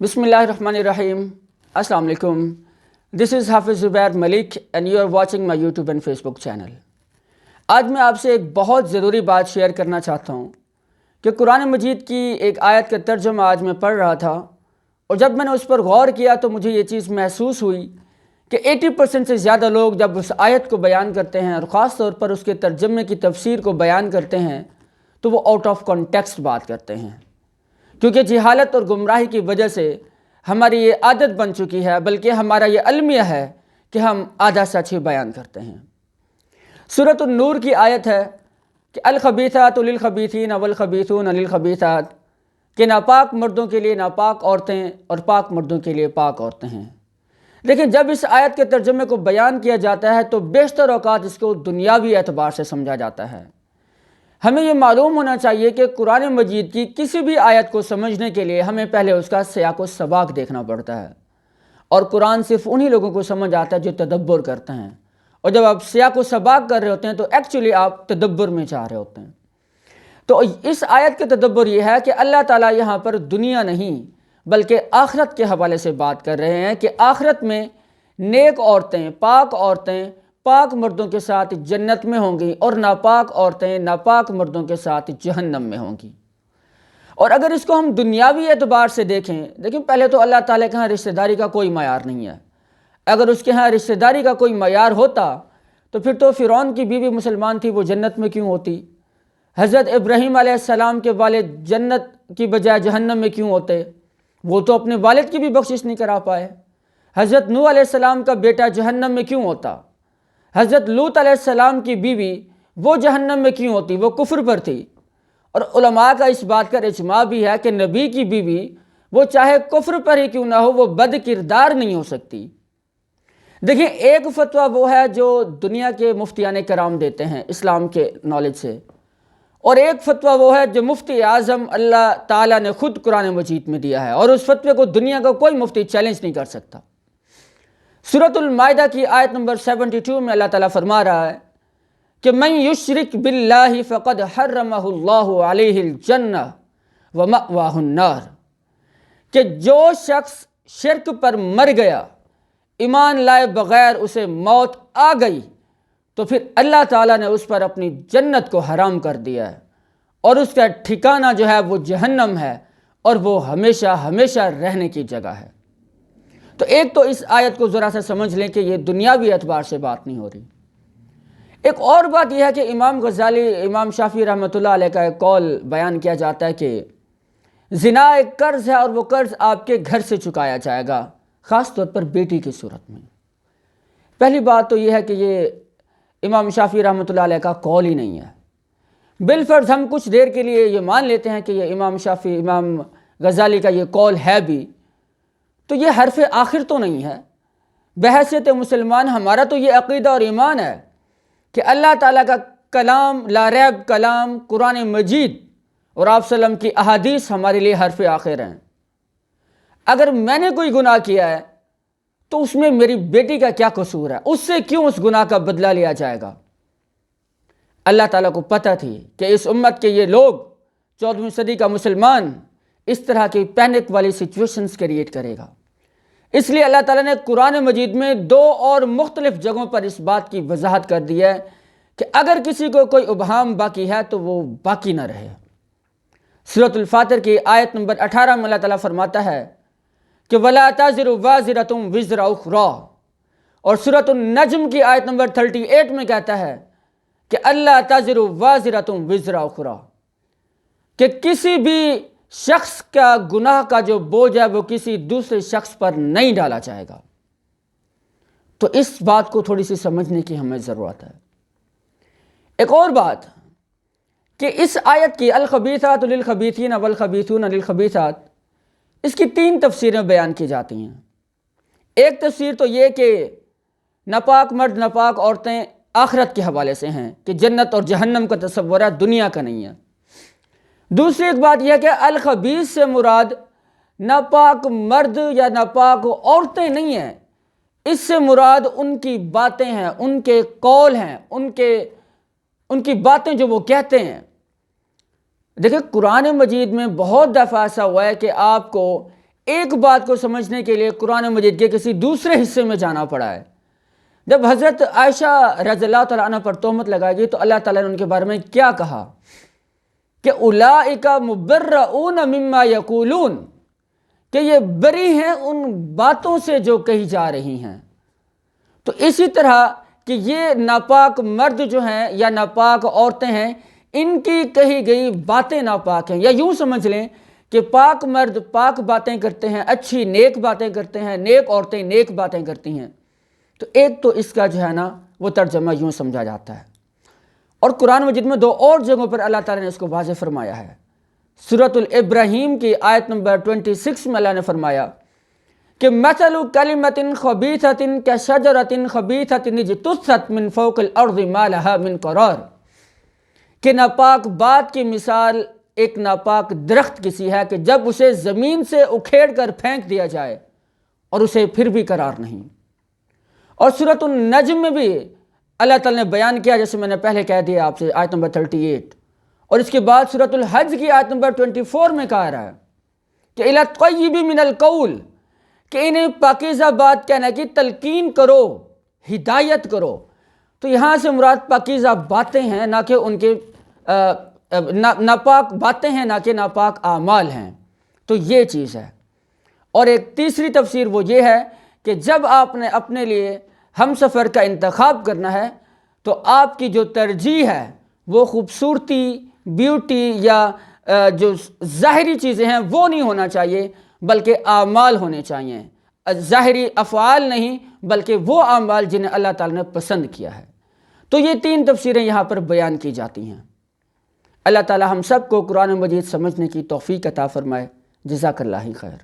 بسم اللہ الرحمن الرحیم. السلام علیکم. This is Hafiz Zubair Malik and you are watching my YouTube and Facebook channel. آج میں آپ سے ایک بہت ضروری بات شیئر کرنا چاہتا ہوں کہ قرآن مجید کی ایک آیت کا ترجمہ آج میں پڑھ رہا تھا، اور جب میں نے اس پر غور کیا تو مجھے یہ چیز محسوس ہوئی کہ 80% سے زیادہ لوگ جب اس آیت کو بیان کرتے ہیں اور خاص طور پر اس کے ترجمے کی تفسیر کو بیان کرتے ہیں تو وہ آؤٹ آف کانٹیکسٹ بات کرتے ہیں، کیونکہ جہالت اور گمراہی کی وجہ سے ہماری یہ عادت بن چکی ہے، بلکہ ہمارا یہ المیہ ہے کہ ہم آدھا سچ ہی بیان کرتے ہیں. سورۃ النور کی آیت ہے کہ الخبیثات للخبیثین والخبیثون للخبیثات، کہ ناپاک مردوں کے لیے ناپاک عورتیں اور پاک مردوں کے لیے پاک عورتیں ہیں. لیکن جب اس آیت کے ترجمے کو بیان کیا جاتا ہے تو بیشتر اوقات اس کو دنیاوی اعتبار سے سمجھا جاتا ہے. ہمیں یہ معلوم ہونا چاہیے کہ قرآن مجید کی کسی بھی آیت کو سمجھنے کے لیے ہمیں پہلے اس کا سیاق و سباق دیکھنا پڑتا ہے، اور قرآن صرف انہی لوگوں کو سمجھ آتا ہے جو تدبر کرتے ہیں، اور جب آپ سیاق و سباق کر رہے ہوتے ہیں تو ایکچولی آپ تدبر میں جا رہے ہوتے ہیں. تو اس آیت کے تدبر یہ ہے کہ اللہ تعالیٰ یہاں پر دنیا نہیں بلکہ آخرت کے حوالے سے بات کر رہے ہیں کہ آخرت میں نیک عورتیں، پاک عورتیں پاک مردوں کے ساتھ جنت میں ہوں گی، اور ناپاک عورتیں ناپاک مردوں کے ساتھ جہنم میں ہوں گی. اور اگر اس کو ہم دنیاوی اعتبار سے دیکھیں پہلے تو اللہ تعالیٰ کے ہاں رشتہ داری کا کوئی معیار نہیں ہے. اگر اس کے ہاں رشتہ داری کا کوئی معیار ہوتا تو پھر تو فرعون کی بیوی مسلمان تھی، وہ جنت میں کیوں ہوتی؟ حضرت ابراہیم علیہ السلام کے والد جنت کی بجائے جہنم میں کیوں ہوتے؟ وہ تو اپنے والد کی بھی بخشش نہیں کرا پائے. حضرت نوح علیہ السلام کا بیٹا جہنم میں کیوں ہوتا؟ حضرت لوط علیہ السلام کی بیوی وہ جہنم میں کیوں ہوتی؟ وہ کفر پر تھی. اور علماء کا اس بات کا اجماع بھی ہے کہ نبی کی بیوی وہ چاہے کفر پر ہی کیوں نہ ہو وہ بد کردار نہیں ہو سکتی. دیکھیں، ایک فتویٰ وہ ہے جو دنیا کے مفتیان کرام دیتے ہیں اسلام کے نالج سے، اور ایک فتویٰ وہ ہے جو مفتی اعظم اللہ تعالیٰ نے خود قرآن مجید میں دیا ہے، اور اس فتوے کو دنیا کا کوئی مفتی چیلنج نہیں کر سکتا. سورۃ المائدہ کی آیت نمبر 72 میں اللہ تعالیٰ فرما رہا ہے کہ من یشرک باللہ فقد حرمہ اللہ علیہ الجنہ ومأواہ النار، کہ جو شخص شرک پر مر گیا، ایمان لائے بغیر اسے موت آ گئی، تو پھر اللہ تعالیٰ نے اس پر اپنی جنت کو حرام کر دیا ہے، اور اس کا ٹھکانہ جو ہے وہ جہنم ہے، اور وہ ہمیشہ ہمیشہ رہنے کی جگہ ہے. تو ایک تو اس آیت کو ذرا سا سمجھ لیں کہ یہ دنیاوی اعتبار سے بات نہیں ہو رہی. ایک اور بات یہ ہے کہ امام غزالی، امام شافعی رحمۃ اللہ علیہ کا ایک قول بیان کیا جاتا ہے کہ زنا ایک قرض ہے، اور وہ قرض آپ کے گھر سے چکایا جائے گا، خاص طور پر بیٹی کی صورت میں. پہلی بات تو یہ ہے کہ یہ امام شافعی رحمۃ اللہ علیہ کا قول ہی نہیں ہے. بالفرض ہم کچھ دیر کے لیے یہ مان لیتے ہیں کہ یہ امام شافعی، امام غزالی کا یہ قول ہے بھی، تو یہ حرف آخر تو نہیں ہے. بحیثیت مسلمان ہمارا تو یہ عقیدہ اور ایمان ہے کہ اللہ تعالیٰ کا کلام، لا ریب کلام قرآن مجید اور آپ صلی اللہ علیہ وسلم کی احادیث ہمارے لیے حرف آخر ہیں. اگر میں نے کوئی گناہ کیا ہے تو اس میں میری بیٹی کا کیا قصور ہے؟ اس سے کیوں اس گناہ کا بدلہ لیا جائے گا؟ اللہ تعالیٰ کو پتہ تھی کہ اس امت کے یہ لوگ، 14ویں صدی کا مسلمان، اس طرح کی پینک والی سچویشنز کریٹ کرے گا. اس لیے اللہ تعالیٰ نے قرآن مجید میں 2 اور مختلف جگہوں پر اس بات کی وضاحت کر دی ہے کہ اگر کسی کو کوئی ابہام باقی ہے تو وہ باقی نہ رہے. سورۃ الفاتر کی آیت نمبر 18 میں اللہ تعالیٰ فرماتا ہے کہ وَلَا تَزِرُ وَازِرَةٌ وِزْرَ أُخْرَىٰ، اور سورۃ النجم کی آیت نمبر 38 میں کہتا ہے کہ اللہ تَزِرُ وَازِرَةٌ وِزْرَ أُخْرَىٰ، کہ کسی بھی شخص کا گناہ کا جو بوجھ ہے وہ کسی دوسرے شخص پر نہیں ڈالا جائے گا. تو اس بات کو تھوڑی سی سمجھنے کی ہمیں ضرورت ہے. ایک اور بات کہ اس آیت کی الخبیثات للخبیثین والخبیثون للخبیثات، اس کی 3 تفسیریں بیان کی جاتی ہیں. ایک تفسیر تو یہ کہ ناپاک مرد ناپاک عورتیں آخرت کے حوالے سے ہیں کہ جنت اور جہنم کا تصور ہے، دنیا کا نہیں ہے. دوسری ایک بات یہ ہے کہ الخبیث سے مراد ناپاک مرد یا ناپاک عورتیں نہیں ہیں، اس سے مراد ان کی باتیں ہیں، ان کے قول ہیں، ان کی باتیں جو وہ کہتے ہیں. دیکھیں قرآن مجید میں بہت دفعہ ایسا ہوا ہے کہ آپ کو ایک بات کو سمجھنے کے لیے قرآن مجید کے کسی دوسرے حصے میں جانا پڑا ہے۔ جب حضرت عائشہ رضی اللہ تعالیٰ عنہ پر تہمت لگائی گئی تو اللہ تعالیٰ نے ان کے بارے میں کیا کہا کہ اولئک مبرؤون مما یقولون، کہ یہ بری ہیں ان باتوں سے جو کہی جا رہی ہیں۔ تو اسی طرح کہ یہ ناپاک مرد جو ہیں یا ناپاک عورتیں ہیں، ان کی کہی گئی باتیں ناپاک ہیں، یا یوں سمجھ لیں کہ پاک مرد پاک باتیں کرتے ہیں، اچھی نیک باتیں کرتے ہیں، نیک عورتیں نیک باتیں کرتی ہیں۔ تو ایک تو اس کا جو ہے نا وہ ترجمہ یوں سمجھا جاتا ہے، اور قرآن مجید میں 2 اور جگہوں پر اللہ تعالیٰ نے اس کو واضح فرمایا ہے۔ سورۃ الابراہیم کی آیت نمبر 26 میں اللہ نے فرمایا کہ مثل کلمۃ خبیثۃ کشجرۃ خبیثۃ اجتثت من فوق الارض ما لها من قرار، کہ ناپاک بات کی مثال ایک ناپاک درخت کسی ہے کہ جب اسے زمین سے اکھیڑ کر پھینک دیا جائے اور اسے پھر بھی قرار نہیں۔ اور سورۃ النجم میں بھی اللہ تعالیٰ نے بیان کیا، جیسے میں نے پہلے کہہ دیا آپ سے، آیت نمبر 38، اور اس کے بعد سورۃ الحج کی آیت نمبر 24 میں کہا رہا ہے کہ الی الطیب من القول، کہ انہیں پاکیزہ بات کہنے کی تلقین کرو، ہدایت کرو۔ تو یہاں سے مراد پاکیزہ باتیں ہیں، نہ کہ ان کے ناپاک باتیں ہیں، نہ کہ ناپاک اعمال ہیں۔ تو یہ چیز ہے۔ اور ایک تیسری تفسیر وہ یہ ہے کہ جب آپ نے اپنے لیے ہم سفر کا انتخاب کرنا ہے تو آپ کی جو ترجیح ہے وہ خوبصورتی، بیوٹی یا جو ظاہری چیزیں ہیں وہ نہیں ہونا چاہیے، بلکہ اعمال ہونے چاہیے۔ ظاہری افعال نہیں، بلکہ وہ اعمال جنہیں اللہ تعالیٰ نے پسند کیا ہے۔ تو یہ 3 تفسیریں یہاں پر بیان کی جاتی ہیں۔ اللہ تعالیٰ ہم سب کو قرآن مجید سمجھنے کی توفیق عطا فرمائے۔ جزاک اللہ خیر۔